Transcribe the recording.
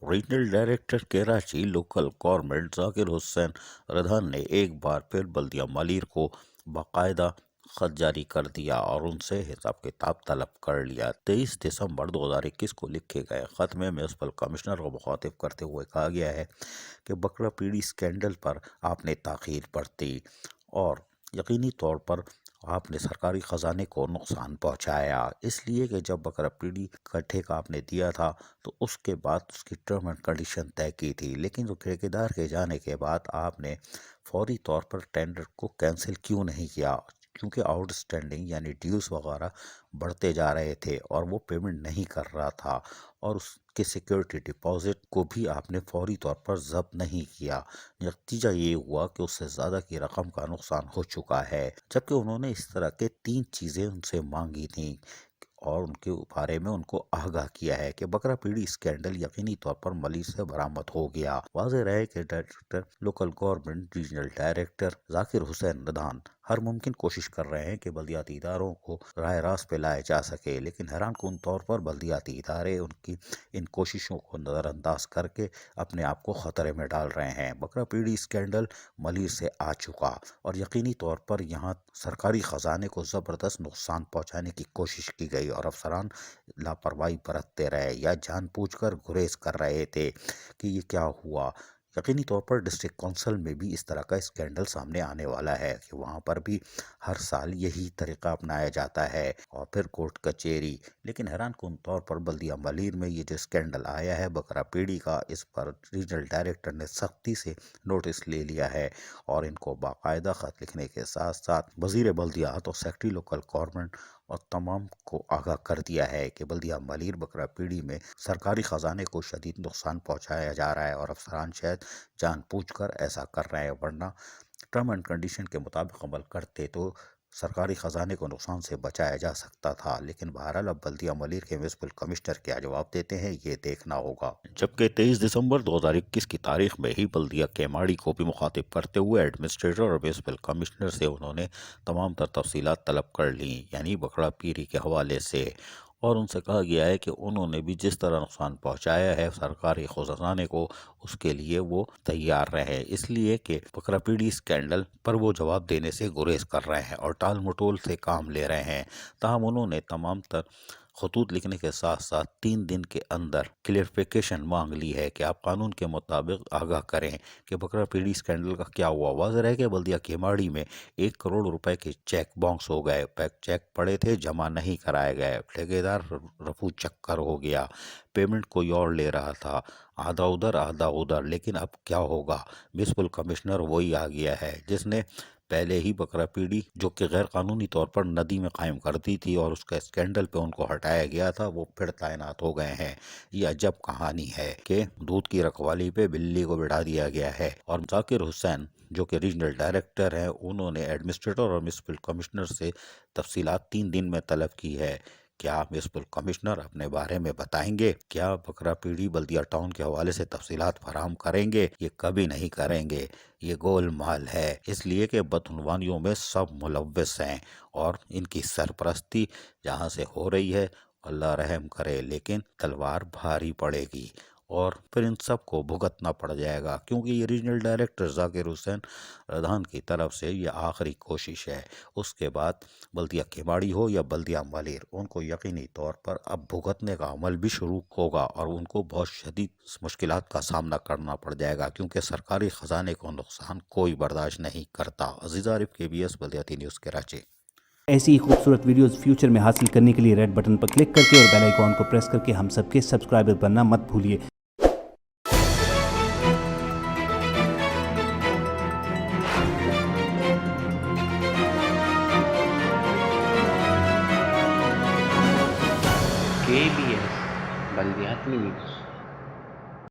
Regional director Karachi local government Zakir Hussain रधान ने एक बार फिर बल्दिया मालीर को बाकायदा खत जारी कर दिया और उनसे हिसाब किताब तलब कर लिया। 23 दिसंबर 2021 को लिखे गए खत में म्यूनसिपल कमिश्नर को मुखातिब करते हुए कहा गया है कि बकरा पीड़ी स्कैंडल पर आपने ताख़ीर बरती और यकीनी तौर पर आपने सरकारी ख़जाने को नुकसान पहुंचाया, इसलिए कि जब बकरा पीड़ी का ठेका आपने दिया था तो उसके बाद उसकी टर्म एंड कंडीशन तय की थी, लेकिन जो ठेकेदार के जाने के बाद आपने फौरी तौर पर टेंडर को कैंसिल क्यों नहीं किया, क्योंकि आउटस्टैंडिंग यानी ड्यूज वगैरह बढ़ते जा रहे थे और वो पेमेंट नहीं कर रहा था और उसके सिक्योरिटी डिपॉजिट को भी आपने फौरी तौर पर जब्त नहीं किया। नतीजा ये हुआ कि उससे ज़्यादा की रकम का नुकसान हो चुका है, जबकि उन्होंने इस तरह के 3 चीज़ें उनसे मांगी थी और उनके बारे में उनको आगाह किया है कि बकरा पीड़ी स्कैंडल यकीनी तौर पर मलिक से बरामद हो गया। वाज़ेह रहे कि director local government regional director Zakir Hussain रधान हर मुमकिन कोशिश कर रहे हैं कि बल्दियाती इदारों को राह रास्त पे लाया जा सके, लेकिन हैरान कुन तौर पर बल्दियाती इदारे उनकी इन कोशिशों को नज़रअंदाज करके अपने आप को ख़तरे में डाल रहे हैं। बकरा पीड़ी स्कैंडल मलिर से आ चुका और यकीनी तौर पर यहाँ सरकारी ख़जाने को ज़बरदस्त नुकसान पहुँचाने की कोशिश की गई और अफसरान लापरवाही बरतते रहे या जानबूझकर गुरेज कर रहे थे कि ये क्या हुआ। यकीनी तौर पर डिस्ट्रिक्ट काउंसिल में भी इस तरह का स्कैंडल सामने आने वाला है कि वहाँ पर भी हर साल यही तरीका अपनाया जाता है और फिर कोर्ट कचहरी। लेकिन हैरान कुन तौर पर बल्दिया मालीर में ये जो स्कैंडल आया है बकरा पीड़ी का, इस पर रीजनल डायरेक्टर ने सख्ती से नोटिस ले लिया है और इनको बाकायदा खत लिखने के साथ साथ वजीर बल्दियात और सेक्रेटरी लोकल गवर्नमेंट और तमाम को आगाह कर दिया है कि बल्दिया मालीर बकरा पीड़ी में सरकारी ख़जाने को शदीद नुकसान पहुंचाया जा रहा है और अफसरान शायद जानबूझकर ऐसा कर रहे हैं, वरना टर्म एंड कंडीशन के मुताबिक अमल करते तो सरकारी ख़जाने को नुकसान से बचाया जा सकता था। लेकिन बहरहाल अब बल्दिया मालीर के म्यूनसिपल कमिश्नर क्या जवाब देते हैं ये देखना होगा। जबकि 23 दिसंबर 2021 की तारीख में ही बल्दिया केमाड़ी को भी मुखातिब करते हुए एडमिनिस्ट्रेटर और म्यूनसिपल कमिश्नर से उन्होंने तमाम तर तफसीलात तलब कर ली, यानी बकरा पीरी के हवाले से, और उनसे कहा गया है कि उन्होंने भी जिस तरह नुकसान पहुंचाया है सरकारी खजाने को उसके लिए वो तैयार रहे, इसलिए कि बकरा पीड़ी स्कैंडल पर वो जवाब देने से गुरेज कर रहे हैं और टाल मटोल से काम ले रहे हैं। ताहम उन्होंने तमाम तर खतूत लिखने के साथ साथ 3 दिन के अंदर क्लियरिफिकेशन मांग ली है कि आप कानून के मुताबिक आगाह करें कि बकरा पीड़ी स्कैंडल का क्या हुआ। वाज़ेह है कि बल्दिया केमाड़ी में 1 करोड़ रुपए के चेक बाउंस हो गए, चेक पड़े थे जमा नहीं कराए गए, ठेकेदार रफू चक्कर हो गया, पेमेंट कोई और ले रहा था, आधा उधर आधा उधर। लेकिन अब क्या होगा, म्यूनसिपल कमिश्नर वही आ गया है जिसने पहले ही बकरा पीड़ी जो कि गैर कानूनी तौर पर नदी में कायम कर दी थी और उसका स्कैंडल पे उनको हटाया गया था, वो फिर तैनात हो गए हैं। ये अजब कहानी है कि दूध की रखवाली पे बिल्ली को बिठा दिया गया है। और जाकिर हुसैन जो कि रीजनल डायरेक्टर हैं, उन्होंने एडमिनिस्ट्रेटर और म्यूनसिपल कमिश्नर से तफसीलात 3 दिन में तलब की है। क्या म्यूनसिपल कमिश्नर अपने बारे में बताएंगे? क्या बकरा पीड़ी बल्दिया टाउन के हवाले से तफसीलात फराहम करेंगे? ये कभी नहीं करेंगे। ये गोलमाल है, इसलिए कि बदउनवानियों में सब मुलव्वस हैं और इनकी सरपरस्ती जहाँ से हो रही है अल्लाह रहम करे, लेकिन तलवार भारी पड़ेगी और फिर इन सब को भुगतना पड़ जाएगा, क्योंकि ये रीजनल डायरेक्टर जाकिर हुसैन रधान की तरफ से ये आखिरी कोशिश है। उसके बाद बल्दिया केमाड़ी हो या बल्दिया मालीर, उनको यकीनी तौर पर अब भुगतने का अमल भी शुरू होगा और उनको बहुत शदीद मुश्किलात का सामना करना पड़ जाएगा, क्योंकि सरकारी ख़जाने को नुकसान कोई बर्दाश्त नहीं करता। अजीज़ आरिफ, KBS बल्दियाती न्यूज़ कराची। ऐसी ही खूबसूरत वीडियोस फ्यूचर में हासिल करने के लिए रेड बटन पर क्लिक करके और बेल आइकॉन को प्रेस करके हम सबके सब्सक्राइबर बनना मत भूलिए। KBS बल्दियाती न्यूज़।